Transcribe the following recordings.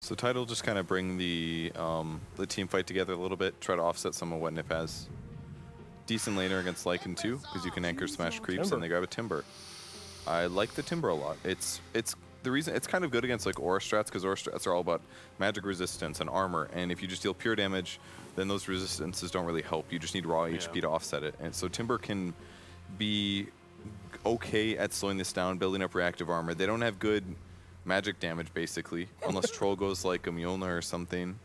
So Tide will just kind of bring the team fight together a little bit, try to offset some of what Nip has. Decent laner against Lycan too, because you can anchor smash creeps and they grab a Timber. I like the Timber a lot. It's the reason it's kind of good against like aura strats, because aura strats are all about magic resistance and armor, and if you just deal pure damage, then those resistances don't really help. You just need raw HP to offset it. And so Timber can be okay at slowing this down, building up reactive armor. They don't have good magic damage basically, unless Troll goes like a Mjolnir or something.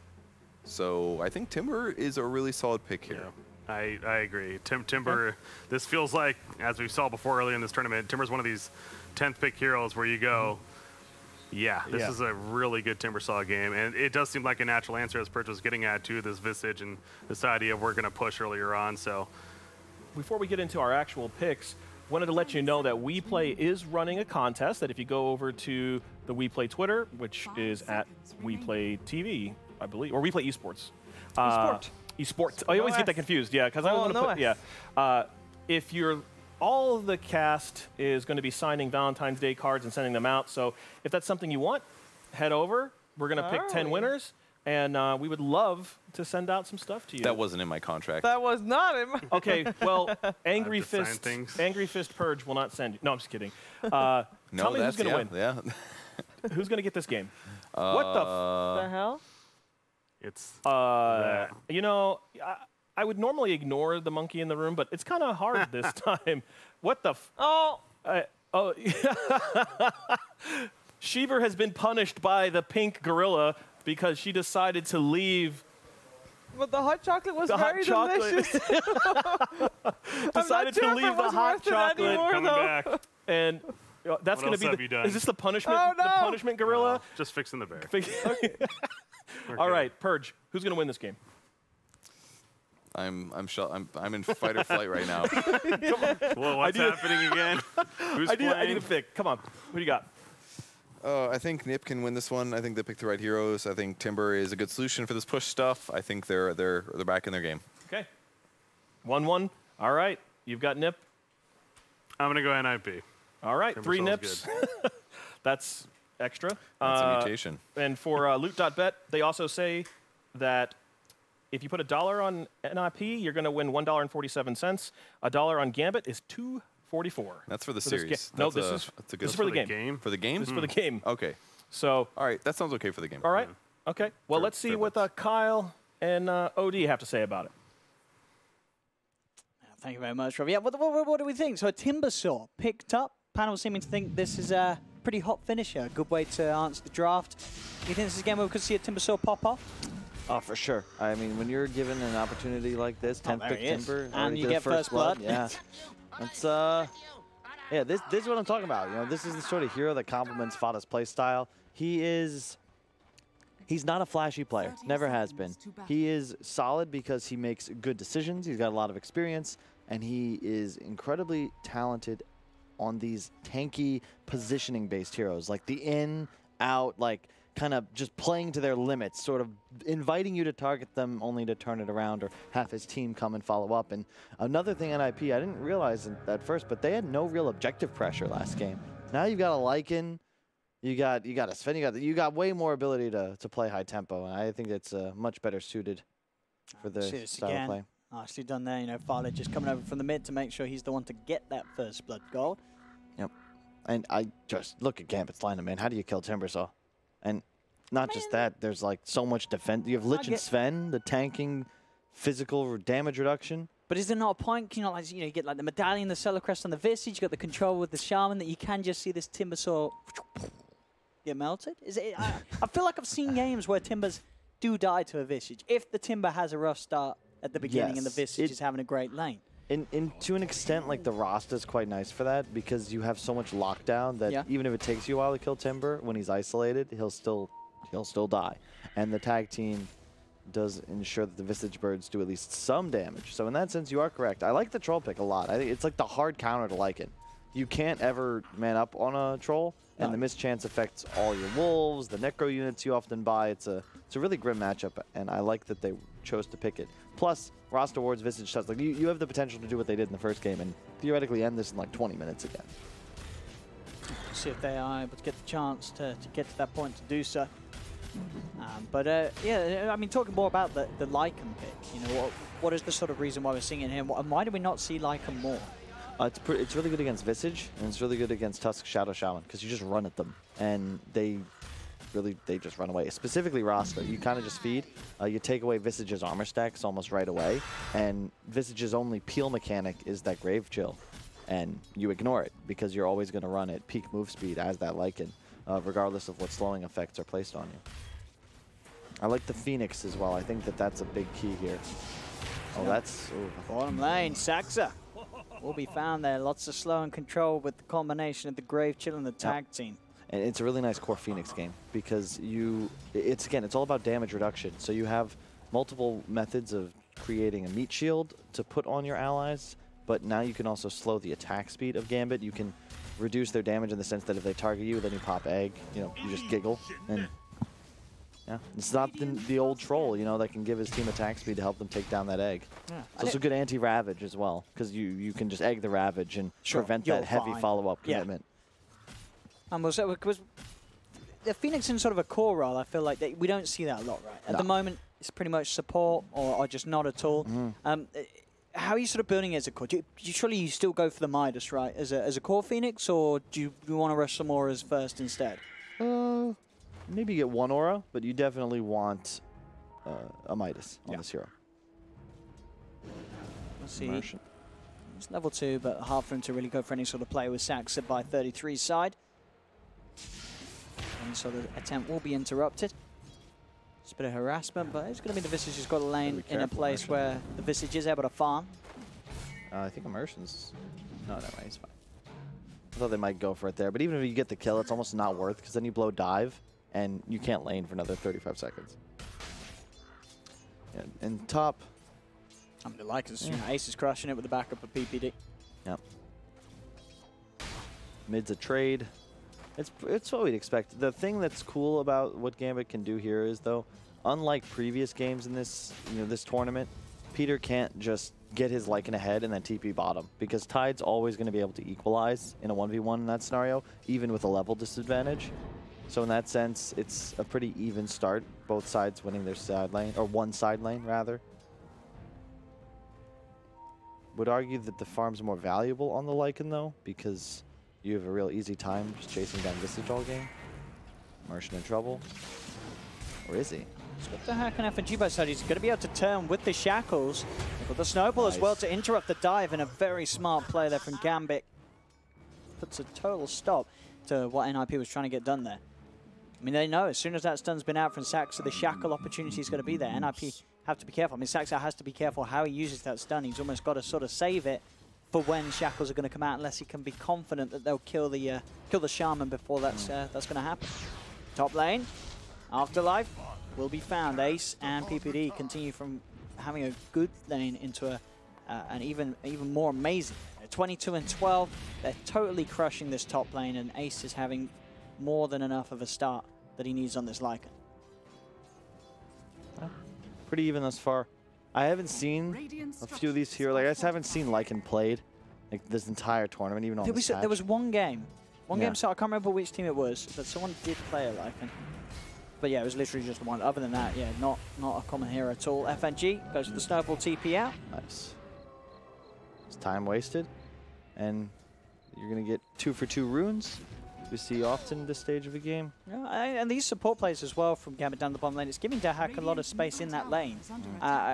So I think Timber is a really solid pick here. I agree. Timber, this feels like, as we saw before earlier in this tournament, Timber's one of these 10th pick heroes where you go, this is a really good Timbersaw game. And it does seem like a natural answer, as Purge was getting at, to this Visage and this idea of we're going to push earlier on. So before we get into our actual picks, wanted to let you know that WePlay is running a contest that if you go over to the WePlay Twitter, which is at WePlay TV, I believe, or WePlay Esports. Esports. I always get that confused, because I want to put, if you're, all of the cast is going to be signing Valentine's Day cards and sending them out. So if that's something you want, head over. We're going to pick 10 winners, and we would love to send out some stuff to you. That wasn't in my contract. That was not in my Okay, well, Angry Fist Purge will not send you. No, I'm just kidding. Tell me who's going to win. Yeah. Who's going to get this game? What the hell? It's you know, I would normally ignore the monkey in the room, but it's kind of hard this time. What the Sheever has been punished by the pink gorilla because she decided to leave. But the hot chocolate was very delicious. Decided to leave the hot chocolate. Anymore, coming back. And that's going to be the, is this the punishment? Oh, no. The punishment gorilla? No, just fixing the bear. All right, Purge. Who's going to win this game? I'm in fight or flight right now. Well, what's happening again? Who's playing? I need a pick. Come on. Who do you got? I think Nip can win this one. I think they picked the right heroes. I think Timber is a good solution for this push stuff. I think they're back in their game. Okay. 1-1. All right. You've got Nip. I'm going to go NIP. All right. 3 Nips. That's extra. That's a mutation. And for loot.bet, they also say that if you put $1 on NIP, you're going to win $1.47. $1 on Gambit is $2.44. That's for the series. No, this is for the game. For the game? This is for the game. Okay. So. All right. That sounds okay for the game. All right. Yeah. Okay. Well, let's see what Kyle and OD have to say about it. Thank you very much, Rob. Yeah, what do we think? So a Timbersaw picked up. Panel seeming to think this is a pretty hot finisher. Good way to answer the draft. Do you think this is a game where we could see a Timbersaw pop off? Oh, for sure. I mean, when you're given an opportunity like this, 10th pick Timber, and you get first blood. Yeah. It's yeah, this is what I'm talking about. You know, this is the sort of hero that complements Fada's playstyle. He's not a flashy player. Never has been. He is solid because he makes good decisions. He's got a lot of experience, and he is incredibly talented on these tanky positioning-based heroes, like the in, out, like kind of just playing to their limits, sort of inviting you to target them only to turn it around or have his team come and follow up. And another thing NIP, I didn't realize at first, but they had no real objective pressure last game. Now you've got a Lycan, you got a Sven, you got way more ability to play high tempo, and I think it's much better suited for the style of play. Nicely done there, you know, Fada just coming over from the mid to make sure he's the one to get that first blood goal. Yep. And I just look at Gambit's lineup, man. How do you kill Timbersaw? And not just that, there's like so much defense. You have Lich and Sven, the tanking, physical damage reduction. But is there not a point, you know, like, you get like the medallion, the Cellar Crest on the Visage, you got the control with the Shaman, that you can just see this Timbersaw get melted? Is it? I feel like I've seen games where Timbers do die to a Visage if the Timber has a rough start at the beginning and the Visage is having a great lane. To an extent, like the roster is quite nice for that because you have so much lockdown that even if it takes you a while to kill Timber, when he's isolated, he'll still die. And the tag team does ensure that the Visage Birds do at least some damage. So in that sense, you are correct. I like the Troll pick a lot. I think it's like the hard counter to Lycan. You can't ever man up on a Troll, and the mischance affects all your wolves, the necro units you often buy. It's a really grim matchup, and I like that they chose to pick it. Plus, roster awards, Visage shots, like you have the potential to do what they did in the first game and theoretically end this in like 20 minutes again. See if they are able to get the chance to get to that point to do so. Yeah, I mean, talking more about the Lycan pick, you know, what is the sort of reason why we're seeing it here, and why do we not see Lycan more? It's really good against Visage, and it's really good against Tusk Shadow Shaman, because you just run at them, and they just run away. Specifically Roscoe, you kind of just feed. You take away Visage's armor stacks almost right away, and Visage's only peel mechanic is that Grave Chill, and you ignore it, because you're always going to run at peak move speed as that Lycan, regardless of what slowing effects are placed on you. I like the Phoenix as well. I think that's a big key here. Oh, that's... Ooh. Bottom lane, Saxa will be found there. Lots of slow and control with the combination of the Grave Chill and the tag team. And it's a really nice core Phoenix game because it's all about damage reduction. So you have multiple methods of creating a meat shield to put on your allies, but now you can also slow the attack speed of Gambit. You can reduce their damage in the sense that if they target you, then you pop egg. You know, you just giggle. And yeah, it's not the old troll, you know, that can give his team attack speed to help them take down that egg. Yeah. It's also good anti-Ravage as well, because you can just egg the Ravage and prevent that heavy follow-up commitment. And because the Phoenix in sort of a core role, I feel like we don't see that a lot, right? At the moment, it's pretty much support or just not at all. How are you sort of building it as a core? Surely you still go for the Midas, right, as a core Phoenix, or do you want to rush some auras first instead? Maybe get one aura, but you definitely want a Midas on this hero. Let's see. It's level 2, but hard for him to really go for any sort of play with Saxa by 33's side. Any sort of attempt will be interrupted. It's a bit of harassment, but it's going to be the Visage who's got a lane in a place where the Visage is able to farm. I think Immersion's... No, never mind, he's fine. I thought they might go for it there, but even if you get the kill, it's almost not worth, because then you blow dive, and you can't lane for another 35 seconds. Yeah, and top... I mean, you know, Ace is crushing it with the backup of PPD. Yep. Mid's a trade. It's what we'd expect. The thing that's cool about what Gambit can do here is, though, unlike previous games in this tournament, Peter can't just get his Lycan ahead and then TP bottom, because Tide's always going to be able to equalize in a 1v1 in that scenario, even with a level disadvantage. So in that sense, it's a pretty even start, both sides winning their side lane, or one side lane, rather. Would argue that the farm's more valuable on the Lycan, though, because you have a real easy time just chasing down Visage all game. Martian in trouble. Or is he? He's got the hack and FNG by side. He's going to be able to turn with the shackles. They've got the snowball as well to interrupt the dive, and a very smart play there from Gambit. Puts a total stop to what NIP was trying to get done there. I mean, they know as soon as that stun's been out from Saxa, the shackle opportunity is going to be there. NIP have to be careful. I mean, Saxa has to be careful how he uses that stun. He's almost got to sort of save it for when shackles are going to come out, unless he can be confident that they'll kill the shaman before that's going to happen. Top lane, Afterlife will be found. Ace and PPD continue from having a good lane into an even more amazing. They're 22 and 12. They're totally crushing this top lane, and Ace is having more than enough of a start that he needs on this Lycan. Pretty even thus far. I haven't seen a few of these here. Like, I just haven't seen Lycan played like this entire tournament, even on this patch. There was one game. So I can't remember which team it was, but someone did play a Lycan. But yeah, it was literally just the one. Other than that, yeah, not a common hero at all. FNG goes for the snowball TP out. Nice. It's time wasted. And you're going to get 2 for 2 runes. We see often this stage of the game. Yeah, and these support plays as well from Gambit down the bottom lane. It's giving Dahak a lot of space in that lane.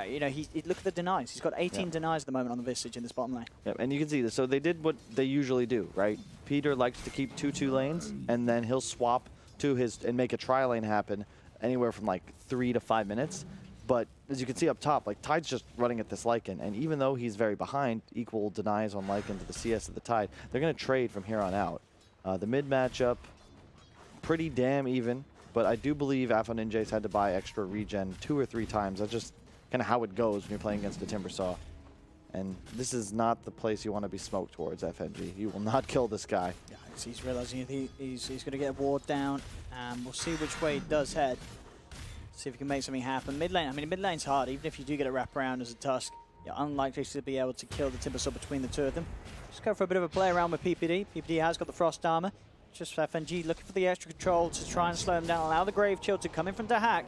You know, look at the denies. He's got 18 denies at the moment on the Visage in this bottom lane. Yep, and you can see this. So they did what they usually do, right? Peter likes to keep 2-2 lanes, and then he'll swap to his and make a tri-lane happen anywhere from like 3 to 5 minutes. But as you can see up top, like Tide's just running at this Lycan, and even though he's very behind, equal denies on Lycan to the CS of the Tide, they're going to trade from here on out. The mid matchup, pretty damn even, but I do believe Afo Ninja's had to buy extra regen 2 or 3 times. That's just kind of how it goes when you're playing against a Timbersaw. And this is not the place you want to be smoked towards, FNG. You will not kill this guy. Yeah, he's realizing he's going to get a ward down, and we'll see which way he does head. See if he can make something happen. Mid lane, I mean, mid lane's hard. Even if you do get a wraparound as a Tusk, you're unlikely to be able to kill the Timbersaw between the two of them. Just go for a bit of a play around with PPD. PPD has got the Frost Armor. Just FNG looking for the extra control to try and slow him down. Allow the Grave Chill to come in from Tekcac.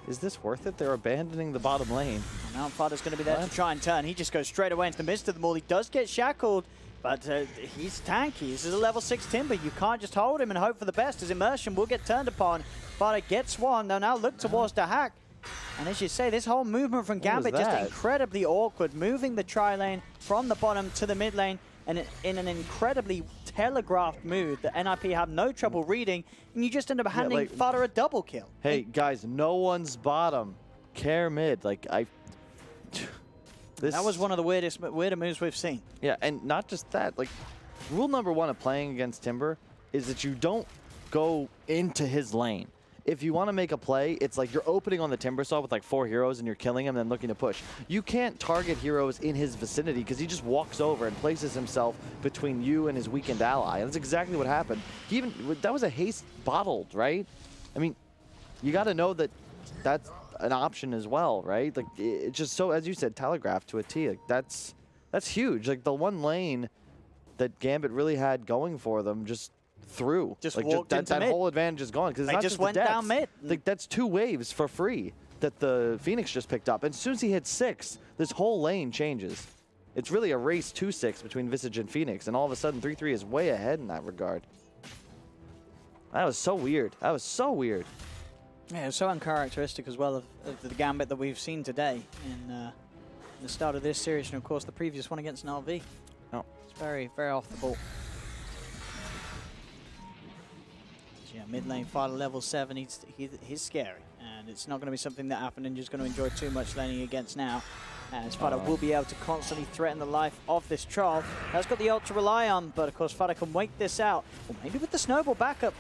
Is this worth it? They're abandoning the bottom lane. Now Fada's going to be there to try and turn. He just goes straight away into the midst of them all. He does get shackled, but he's tanky. This is a level 6 Timber. You can't just hold him and hope for the best. His immersion will get turned upon. Fada gets one. They'll now look towards Tekcac. And as you say, this whole movement from Gambit just incredibly awkward, moving the tri-lane from the bottom to the mid lane, and in an incredibly telegraphed move that NIP have no trouble reading, and you just end up handing Fada a double kill. Hey, guys, no one's bottom. Care mid. Like, that was one of the weirder moves we've seen. Yeah, and not just that. Like, rule number 1 of playing against Timber is that you don't go into his lane. If you want to make a play, it's like you're opening on the Timbersaw with like 4 heroes and you're killing him and then looking to push. You can't target heroes in his vicinity because he just walks over and places himself between you and his weakened ally. And that's exactly what happened. That was a haste bottled, right? I mean, you got to know that that's an option as well, right? Like, it's just so, as you said, telegraphed to a T. Like, that's huge. Like, the one lane that Gambit really had going for them just through. Just like, walked into that mid. Whole advantage is gone because it's not just went down mid. Like, that's 2 waves for free that the Phoenix just picked up. And as soon as he hits 6, this whole lane changes. It's really a race 2-6 between Visage and Phoenix, and all of a sudden 3-3 is way ahead in that regard. That was so weird. That was so weird. Yeah, it was so uncharacteristic as well of the Gambit that we've seen today in the start of this series, and of course the previous one against NaVi. Oh. It's very, very off the ball. Yeah, mid lane Fada level 7, he's scary, and it's not going to be something that Ninja's going to enjoy too much laning against now, as Fada will be able to constantly threaten the life of this troll. Has got the ult to rely on, but of course Fada can wait this out, or maybe with the snowball backup.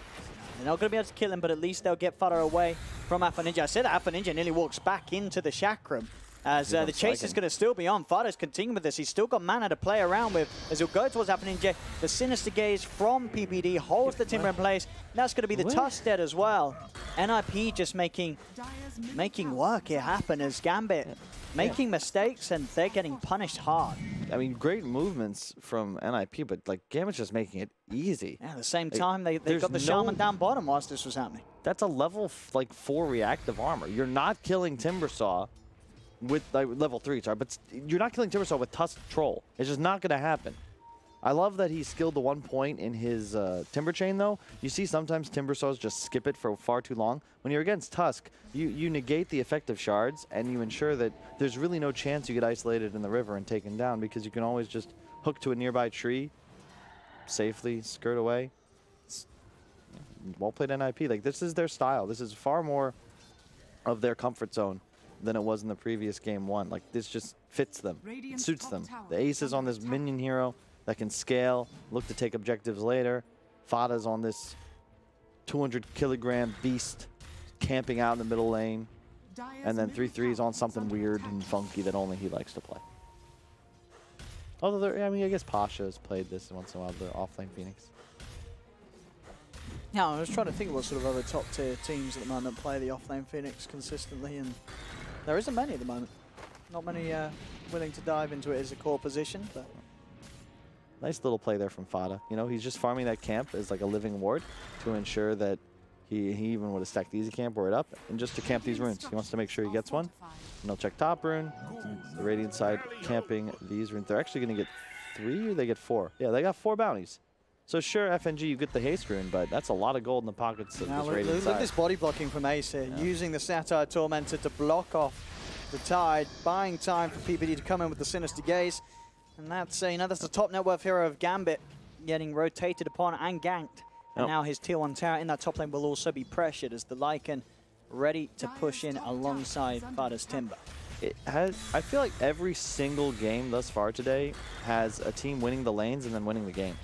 They're not going to be able to kill him, but at least they'll get Fada away from Ninja. I said Ninja nearly walks back into the chakram, as the chase is going to still be on. Fada's continuing with this. He's still got mana to play around with as he'll go towards Ninja. The Sinister Gaze from PBD holds the Timber in place. That's going to be the Tusk dead as well. NIP just making work here happen as Gambit making mistakes, and they're getting punished hard. I mean, great movements from NIP, but like Gambit's just making it easy. Yeah, at the same time, they got the Shaman down bottom whilst this was happening. That's a level 4 reactive armor. You're not killing Timbersaw with level 3, sorry, but you're not killing Timbersaw with Tusk Troll. It's just not going to happen. I love that he skilled the 1 point in his Timber Chain, though. You see sometimes Timbersaws just skip it for far too long. When you're against Tusk, you negate the effect of shards, and you ensure that there's really no chance you get isolated in the river and taken down, because you can always just hook to a nearby tree, safely skirt away. Well played NIP. Like, this is their style. This is far more of their comfort zone than it was in the previous game 1. Like, this just fits them. It suits them. The ace is on this minion hero that can scale, look to take objectives later. Fada's on this 200-kilogram beast camping out in the middle lane. And then 3-3 is on something weird and funky that only he likes to play. Although, I mean, I guess Pasha has played this once in a while, the offlane Phoenix. Yeah, I was trying to think what sort of other top-tier teams at the moment play the offlane Phoenix consistently, and there isn't many at the moment. Not many willing to dive into it as a core position, but... Nice little play there from Fada. You know, he's just farming that camp as like a living ward to ensure that he even would have stacked the easy camp or it up, and just to camp these runes. He wants to make sure he gets one. And he'll check top rune. The Radiant side camping these runes. They're actually going to get 3 or they get 4? Yeah, they got 4 bounties. So sure, FNG, you get the haste rune, but that's a lot of gold in the pockets of this Radiant side. Look at this body blocking from Ace here, using the Satire Tormentor to block off the Tide, buying time for PBD to come in with the Sinister Gaze. And that's, that's the top net worth hero of Gambit getting rotated upon and ganked. And now his tier 1 tower in that top lane will also be pressured as the Lycan ready to push in alongside Fada's Timber. I feel like every single game thus far today has a team winning the lanes and then winning the game.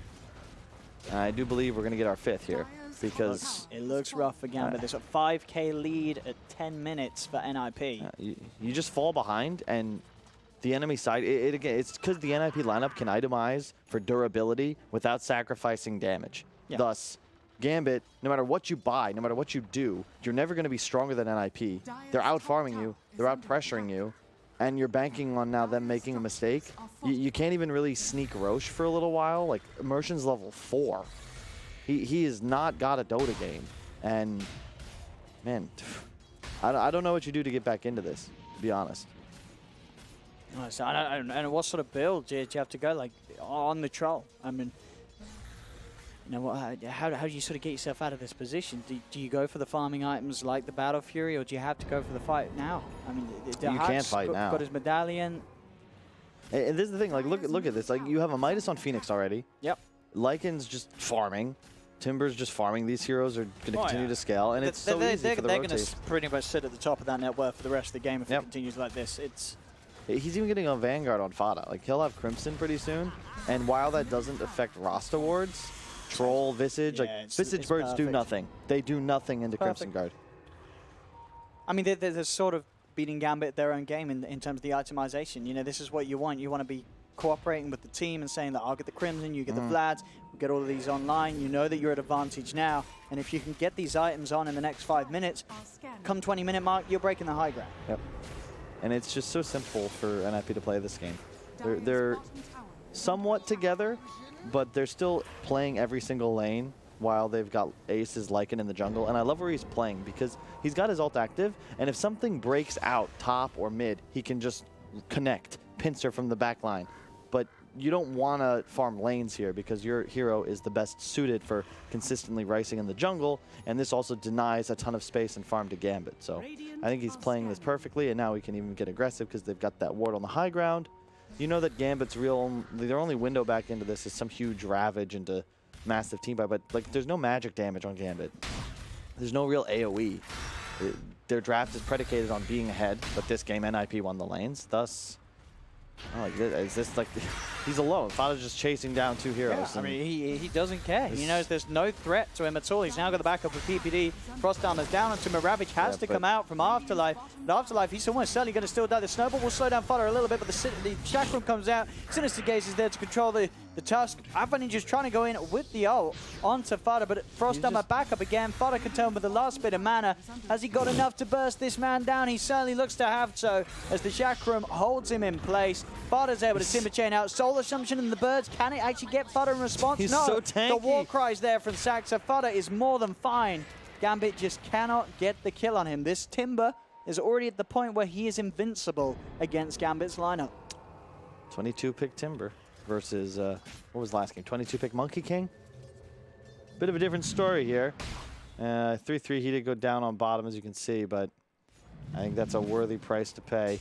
And I do believe we're going to get our 5th here, because... It looks rough for Gambit. There's a 5k lead at 10 minutes for NIP. You just fall behind, and the enemy side, again, it's because the NIP lineup can itemize for durability without sacrificing damage. Yeah. Thus, Gambit, no matter what you buy, no matter what you do, you're never going to be stronger than NIP. They're out-farming you, they're out-pressuring you, and you're banking on now them making a mistake. You can't even really sneak Roche for a little while. Like, Immersion's level 4. He has not got a Dota game. And, man, I don't know what you do to get back into this, to be honest. So and what sort of build do you have to go, like, on the troll? I mean, you know, how do you sort of get yourself out of this position? Do you go for the farming items like the Battle Fury, or do you have to go for the fight now? I mean, you can't fight now. Got his medallion. And this is the thing, like, look at this. Like, you have a Midas on Phoenix already. Yep. Lycan's just farming. Timber's just farming. These heroes are going to continue to scale, and it's so easy for the They're rotate. going to pretty much sit at the top of that net worth for the rest of the game if it continues like this. He's even getting a Vanguard on Fada. Like, he'll have Crimson pretty soon, and while that doesn't affect Rost awards, Troll, Visage, Visage Birds do nothing. They do nothing into Crimson Guard. I mean, they're sort of beating Gambit their own game in terms of the itemization. You know, this is what you want. You want to be cooperating with the team and saying that I'll get the Crimson, you get the Vlads, we'll get all of these online. You know that you're at advantage now, and if you can get these items on in the next 5 minutes, come 20-minute mark, you're breaking the high ground. Yep. And it's just so simple for NIP to play this game. They're somewhat together, but they're still playing every single lane while they've got Ace's Lycan in the jungle. And I love where he's playing because he's got his ult active, and if something breaks out top or mid, he can just connect, pincer from the back line. But you don't want to farm lanes here because your hero is the best suited for consistently ricing in the jungle, and this also denies a ton of space and farm to Gambit. So I think he's playing this perfectly, and now he can even get aggressive because they've got that ward on the high ground. You know that Gambit's their only window back into this is some huge ravage into massive team buy, but like there's no magic damage on Gambit. There's no real AoE. Their draft is predicated on being ahead, but this game NIP won the lanes, thus is this like he's alone? Fada's just chasing down two heroes. Yeah, I mean, he doesn't care. He knows there's no threat to him at all. He's now got the backup of PPD. Frostdown is down onto him. Ravage has to come out from Afterlife. But Afterlife, he's almost certainly going to still die. The Snowball will slow down Fada a little bit, but the Chakram comes out. Sinister Gaze is there to control the Tusk. Avanin just trying to go in with the ult onto Fada, but Frostdown back up again. Fada can turn with the last bit of mana. Has he got enough to burst this man down? He certainly looks to have so, as the Chakram holds him in place. Fada's able to Timber Chain out. Soul Assumption and the Birds. Can it actually get Fada in response? He's no. so tanky. The war cries there from Saxa. Fada is more than fine. Gambit just cannot get the kill on him. This Timber is already at the point where he is invincible against Gambit's lineup. 22-pick Timber versus, what was the last game? 22-pick Monkey King? Bit of a different story here. 3-3, he did go down on bottom, as you can see, but I think that's a worthy price to pay.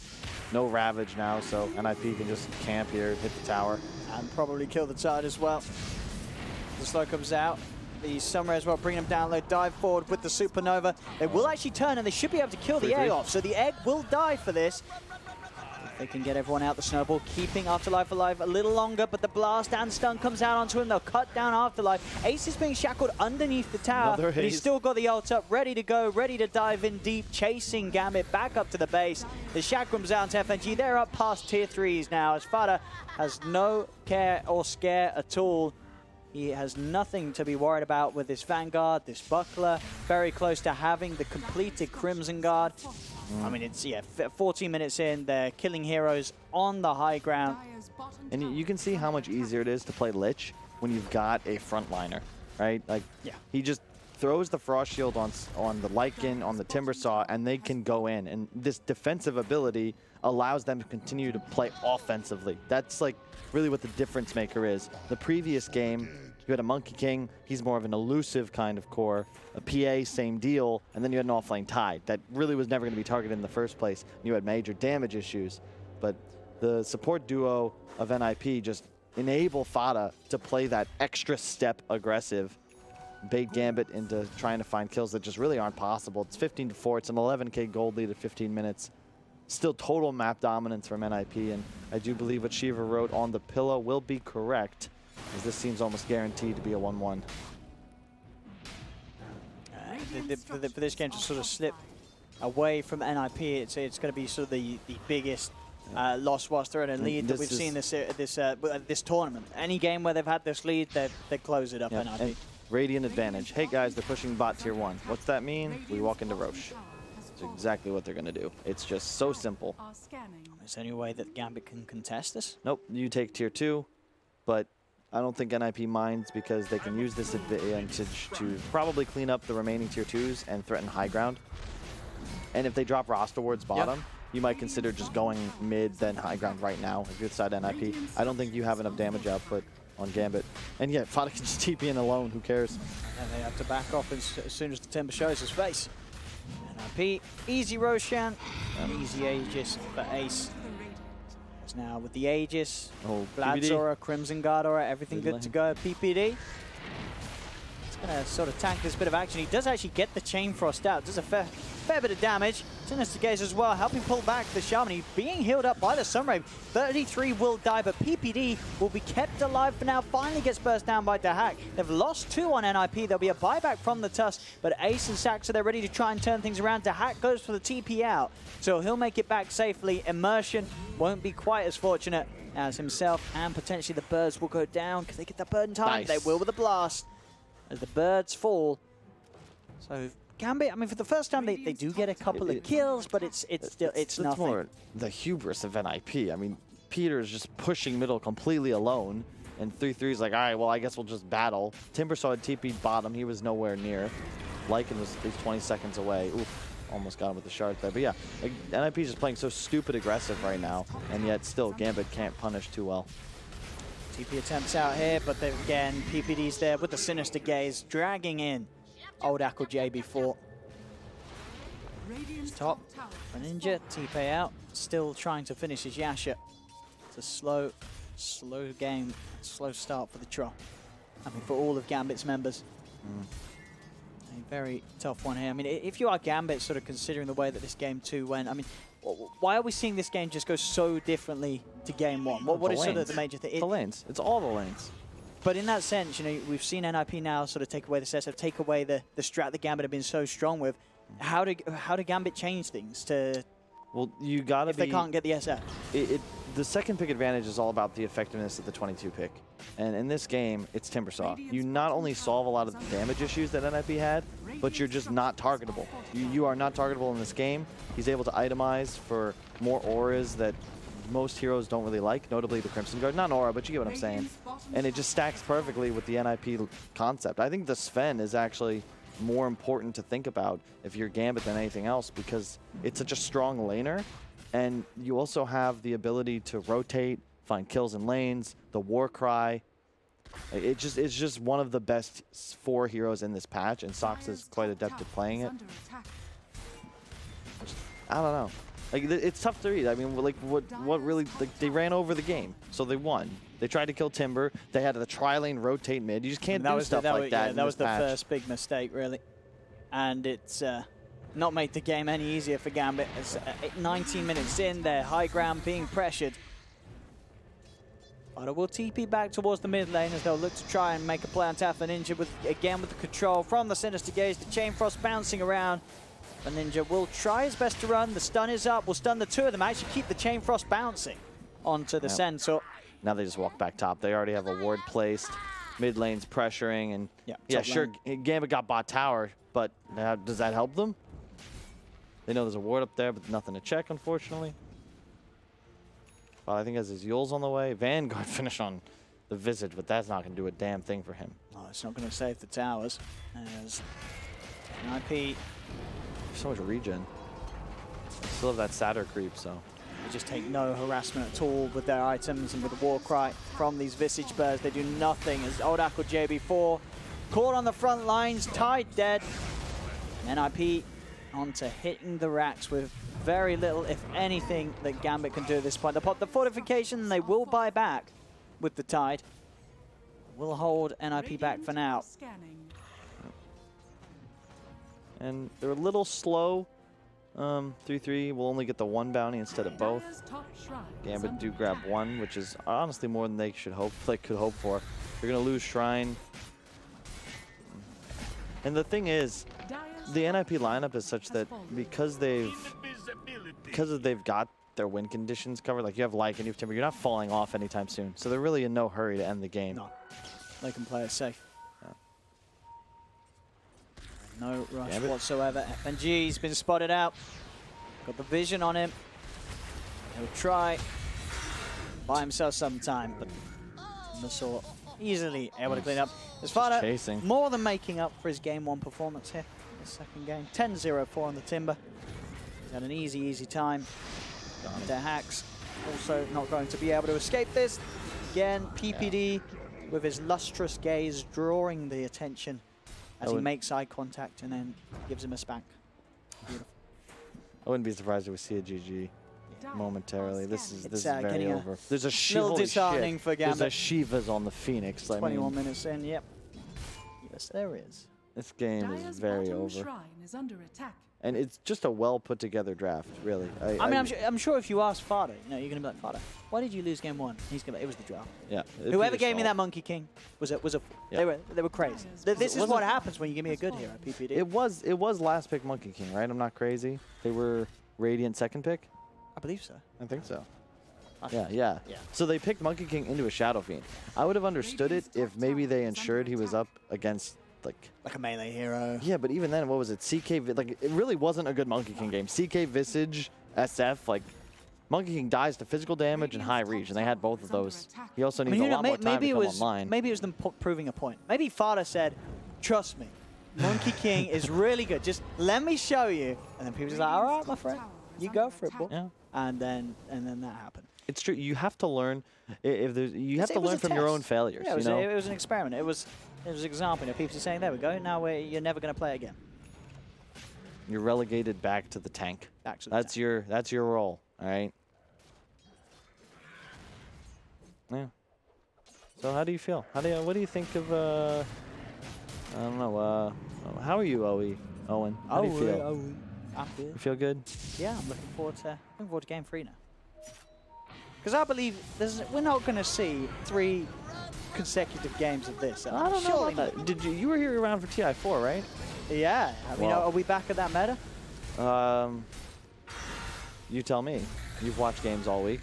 No Ravage now, so NIP can just camp here, hit the tower. And probably kill the tide as well. The slow comes out. The Summer as well, bringing them down low, dive forward with the Supernova. They will actually turn, and they should be able to kill the egg off, so the egg will die for this. They can get everyone out. The Snowball keeping Afterlife alive a little longer, but the blast and stun comes out onto him. They'll cut down Afterlife. Ace is being shackled underneath the tower, but he's still got the ult up, ready to go, ready to dive in deep, chasing Gambit back up to the base. The Chakram's out to FNG. They're up past tier 3s now, as Fada has no care or scare at all. He has nothing to be worried about with this Vanguard, this Buckler, very close to having the completed Crimson Guard. I mean, it's, 14 minutes in, they're killing heroes on the high ground. And you can see how much easier it is to play Lich when you've got a frontliner, right? Like, he just throws the Frost Shield on the Lycan, on the Timbersaw, and they can go in. And this defensive ability allows them to continue to play offensively. That's like really what the difference maker is. The previous game, you had a Monkey King, he's more of an elusive kind of core. A PA, same deal, and then you had an offlane Tide that really was never going to be targeted in the first place. You had major damage issues, but the support duo of NIP just enable Fada to play that extra step aggressive, bait Gambit into trying to find kills that just really aren't possible. It's 15-4, it's an 11K gold lead at 15 minutes. Still total map dominance from NIP, and I do believe what Sheever wrote on the pillow will be correct, as this seems almost guaranteed to be a 1-1. For this game to sort of slip away from NIP, it's going to be sort of the biggest loss whilst they're at a lead that we've seen this tournament. Any game where they've had this lead, they close it up. NIP. And Radiant advantage. Hey guys, they're pushing bot tier 1. What's that mean? We walk into Roche. That's exactly what they're going to do. It's just so simple. Is there any way that Gambit can contest this? Nope, you take tier 2, but I don't think NIP minds because they can use this advantage to probably clean up the remaining tier 2s and threaten high ground. And if they drop Ross towards bottom, you might consider just going mid, then high ground right now if you're the side NIP. I don't think you have enough damage output on Gambit. And yet, Fada can just TP in alone, who cares? And they have to back off as soon as the Timber shows his face. NIP, easy Roshan, easy Aegis for Ace. It's now with the Aegis, Vlad's aura, Crimson Guard aura, everything good to go. PPD. It's going to sort of tank this bit of action. He does actually get the Chain Frost out. Does a fair bit of damage. Sinister Gaze as well, helping pull back the Shaman. He's being healed up by the Sunray. 33 will die, but PPD will be kept alive for now. Finally gets burst down by Dahak. They've lost 2 on NIP. There'll be a buyback from the Tusk, but Ace and Saxa, they're ready to try and turn things around. Dahak goes for the TP out, so he'll make it back safely. Immersion won't be quite as fortunate as himself, and potentially the Birds will go down. Can they get that bird in time? Nice. They will with a blast as the Birds fall. So Gambit, I mean, for the first time, they do get a couple of kills, but it's nothing. It's more the hubris of NIP. I mean, Peter's just pushing middle completely alone, and 3-3's like, all right, well, I guess we'll just battle. Timbersaw had TP'd bottom. He was nowhere near. Lycan was at least 20 seconds away. Oof, almost got him with the shard there. But yeah, like, NIP's just playing so stupid aggressive right now, and yet still Gambit can't punish too well. TP attempts out here, but then again, PPD's there with the Sinister Gaze, dragging in Old Aqua JB4. Top for Ninja, TP out, still trying to finish his Yasha. It's a slow game, slow start for the Troll. I mean, for all of Gambit's members. A very tough one here. I mean, if you are Gambit, sort of considering the way that this game 2 went, I mean, why are we seeing this game just go so differently to game 1? What is sort of the major thing? The lanes. It's all the lanes. But in that sense, you know, we've seen NIP now sort of take away the SF, take away the strat that Gambit have been so strong with. How do Gambit change things to? Well, you gotta if they can't get the SF. The second pick advantage is all about the effectiveness of the 22 pick, and in this game, it's Timbersaw. You not only solve a lot of the damage issues that NIP had, but you're just not targetable. You are not targetable in this game. He's able to itemize for more auras that most heroes don't really like, notably the Crimson Guard. Not an aura, but you get what I'm saying. And it just stacks perfectly with the NIP concept. I think the Sven is actually more important to think about if you're Gambit than anything else, because it's such a strong laner, and you also have the ability to rotate, find kills in lanes, the war cry. It's just one of the best 4 heroes in this patch, and Sox is quite adept at playing it. I don't know. Like, it's tough to read. I mean, like, what really, like, they ran over the game, so they won. They tried to kill Timber. They had the tri-lane rotate mid. You just can't do stuff like that. Yeah, that was the first big mistake, really. And it's not made the game any easier for Gambit. It's 19 minutes in, they're high ground being pressured. But it will TP back towards the mid lane as they'll look to try and make a play on Tap and Ninja again with the control from the Sinister Gaze. The Chain Frost bouncing around. And Ninja will try his best to run. The stun is up. We'll stun the 2 of them. Actually keep the Chain Frost bouncing onto the Centaur. Now they just walk back top. They already have a ward placed. Mid lane's pressuring. And yeah, sure, Gambit got bot tower, but does that help them? They know there's a ward up there, but nothing to check, unfortunately. Well, I think has his Yules on the way. Vanguard finish on the Visage, but that's not going to do a damn thing for him. Oh, it's not going to save the towers. As NIP... So much regen. Still have that Satyr creep, so. They just take no harassment at all with their items and with the war cry from these Visage Birds. They do nothing as Old Aqua JB4 caught on the front lines, tied dead. NIP onto hitting the racks with very little, if anything, that Gambit can do at this point. They pop the fortification, they will buy back with the tide. We'll hold NIP back for now. And they're a little slow. 3-3 will only get the 1 bounty instead of both. Gambit do grab 1, which is honestly more than they could hope for. They're gonna lose Shrine. And the thing is, the NIP lineup is such that because they've got their win conditions covered, like you have Lycan, you have Timber, you're not falling off anytime soon. So they're really in no hurry to end the game. No, they can play it safe. No rush whatsoever. FNG's been spotted out. Got the vision on him. He'll try. Buy himself some time, but Missile easily able to clean up. As Fada chasing. more than making up for his game 1 performance here. The second game, 10-0-4 on the Timber. He's had an easy time. Their hacks also not going to be able to escape this. Again, PPD with his lustrous gaze drawing the attention as he makes eye contact and then gives him a spank. Beautiful. I wouldn't be surprised if we see a GG momentarily. This is very getting over. There's a little disheartening for Gambit. There's a Sheevas on the Phoenix. 21 minutes in, yep. Yes, there is. This game is very over. And it's just a well put together draft, really. I'm sure if you ask Fada, you're going to be like, Fada, why did you lose game 1? He's going to be, it was the draft. Yeah. Whoever gave me that Monkey King was they were crazy. This is what happens when you give me a good hero, PPD. It was last pick Monkey King, right? I'm not crazy. They were Radiant second pick? I believe so. I think so. Yeah. So they picked Monkey King into a Shadow Fiend. I would have understood it if maybe they ensured he was up against like a melee hero. Yeah, but even then, what was it? CK, like, it really wasn't a good Monkey King game. CK Visage, SF, like, Monkey King dies to physical damage and high reach, and they had both of those. He also needs a lot more time to come online. Maybe it was them proving a point. Maybe Fada said, trust me, Monkey King is really good. Just let me show you. And then people just like, all right, my friend, you go for it, boy. Yeah. And then that happened. It's true. You have to learn. You have to learn from your own failures. Yeah, it was an experiment. It was an example. People are saying, there we go. Now you're never going to play again. You're relegated back to the tank. That's your role. All right. Yeah. So how do you feel? What do you think of? I don't know. How are you, Owen? How do you feel? I'm good. You feel good? Yeah, I'm looking forward to game 3 now. Because I believe we're not going to see 3 consecutive games of this. I don't know about that. You were here around for TI4, right? Yeah. I mean, are we back at that meta? You tell me. You've watched games all week.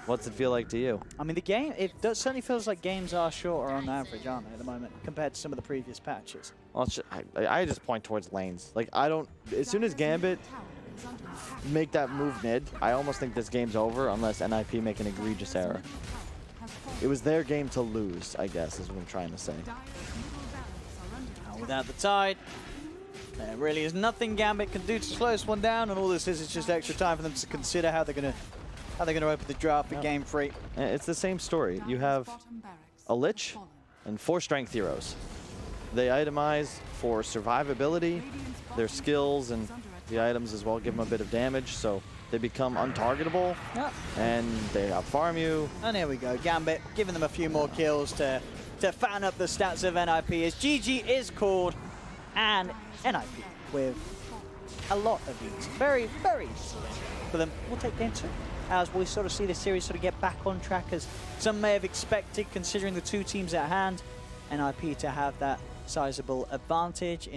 What's it feel like to you? I mean, it certainly feels like games are shorter on average, aren't they, at the moment, compared to some of the previous patches. Well, I just point towards lanes. Like, I don't... As soon as Gambit make that move mid, I almost think this game's over unless NIP make an egregious error. It was their game to lose, I guess, is what I'm trying to say. Without the tide, there really is nothing Gambit can do to slow this one down, and all this is just extra time for them to consider how they're going to open the draft for game 3. It's the same story. You have a Lich and 4 strength heroes. They itemize for survivability, their skills, and the items as well give them a bit of damage, so they become untargetable, and they outfarm you. And here we go, Gambit giving them a few more kills to fan up the stats of NIP as GG is called, and NIP with a lot of these. Very, very easy for them. We'll take game 2 as we sort of see the series sort of get back on track as some may have expected, considering the 2 teams at hand. NIP to have that sizable advantage in